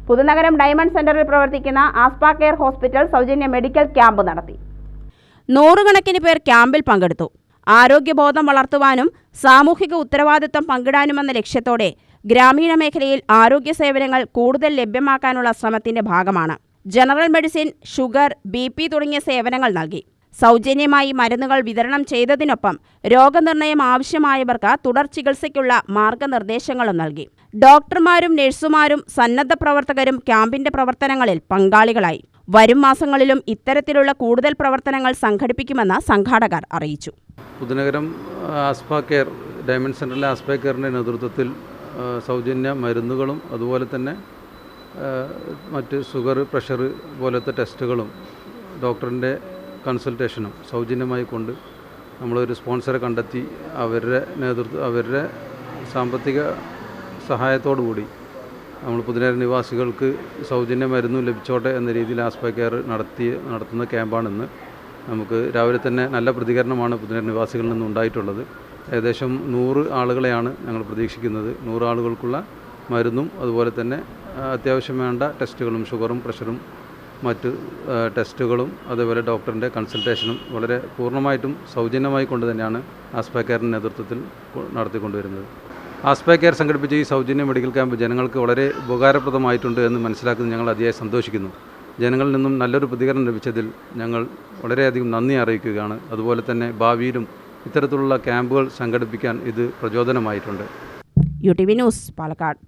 Puthunagaram diamond സെന്ററിൽ പ്രവർത്തിക്കുന്ന ആസ്പ care hospital സൗജന്യ മെഡിക്കൽ ക്യാമ്പ് നടത്തി. നൂറുകണക്കിന് പേർ ക്യാമ്പിൽ പങ്കെടുത്തു. ആരോഗ്യബോധം വളർത്തുവാനും സാമൂഹിക ഉത്തരവാദിത്തം പങ്കിടാനുമെന്ന ലക്ഷ്യത്തോടെ ഗ്രാമീണ മേഖലയിൽ ആരോഗ്യ സേവനങ്ങൾ കൂടുതൽ ലഭ്യമാക്കാനുള്ള ശ്രമത്തിന്റെ ഭാഗമാണ്. ജനറൽ മെഡിസിൻ, ഷുഗർ, BP തുടങ്ങിയ സേവനങ്ങൾ നൽകി. സൗജന്യമായി മരുന്നുകൾ വിതരണം ചെയ്തതിനൊപ്പം രോഗനിർണയം ആവശ്യമായവർക്ക് തുടർ ചികിത്സയ്ക്കുള്ള മാർഗനിർദ്ദേശങ്ങളും നൽകി. ഡോക്ടർമാരും നഴ്സുമാരും സന്നദ്ധ പ്രവർത്തകരും ക്യാമ്പിന്റെ പ്രവർത്തനങ്ങളിൽ പങ്കാളികളായി. വരും മാസങ്ങളിലും ഇത്തരത്തിലുള്ള കൂടുതൽ പ്രവർത്തനങ്ങൾ സംഘടിപ്പിക്കുമെന്ന് സംഘാടകർ അറിയിച്ചു. പുതുനഗരം ആസ്പ കെയർ ഡയമണ്ട് സെന്ററിലെ ആസ്പ കെയറിൻ്റെ നേതൃത്വത്തിൽ സൗജന്യ മരുന്നുകളും അതുപോലെ തന്നെ മറ്റ് ഷുഗർ, പ്രഷർ പോലത്തെ ടെസ്റ്റുകളും ഡോക്ടറിൻ്റെ കൺസൾട്ടേഷനും സൗജന്യമായി കൊണ്ട് നമ്മളൊരു സ്പോൺസറെ കണ്ടെത്തി അവരുടെ സാമ്പത്തിക സഹായത്തോടു കൂടി നമ്മൾ പുതുനഗരം നിവാസികൾക്ക് സൗജന്യ മരുന്നും ലഭിച്ചോട്ടെ എന്ന രീതിയിൽ ആസ്പ കെയർ നടത്തുന്ന ക്യാമ്പാണെന്ന്. നമുക്ക് രാവിലെ തന്നെ നല്ല പ്രതികരണമാണ് പുതുനഗരം നിവാസികളിൽ നിന്ന് ഉണ്ടായിട്ടുള്ളത്. ഏകദേശം 100 ആളുകളെയാണ് ഞങ്ങൾ പ്രതീക്ഷിക്കുന്നത്. 100 ആളുകൾക്കുള്ള മരുന്നും അതുപോലെ തന്നെ അത്യാവശ്യം വേണ്ട ടെസ്റ്റുകളും ഷുഗറും പ്രഷറും മറ്റ് ടെസ്റ്റുകളും അതുപോലെ ഡോക്ടറിൻ്റെ കൺസൾട്ടേഷനും വളരെ പൂർണ്ണമായിട്ടും സൗജന്യമായി കൊണ്ട് തന്നെയാണ് ആസ്പ കെയറിൻ്റെ നേതൃത്വത്തിൽ നടത്തിക്കൊണ്ടുവരുന്നത്. ആസ്പ കെയർ സംഘടിപ്പിച്ച ഈ സൗജന്യ മെഡിക്കൽ ക്യാമ്പ് ജനങ്ങൾക്ക് വളരെ ഉപകാരപ്രദമായിട്ടുണ്ട് എന്ന് മനസ്സിലാക്കുന്നത് ഞങ്ങൾ അതിയായി സന്തോഷിക്കുന്നു. ജനങ്ങളിൽ നിന്നും നല്ലൊരു പ്രതികരണം ലഭിച്ചതിൽ ഞങ്ങൾ വളരെയധികം നന്ദി അറിയിക്കുകയാണ്. അതുപോലെ തന്നെ ഭാവിയിലും ഇത്തരത്തിലുള്ള ക്യാമ്പുകൾ സംഘടിപ്പിക്കാൻ ഇത് പ്രചോദനമായിട്ടുണ്ട്. UTV news, Palakkad.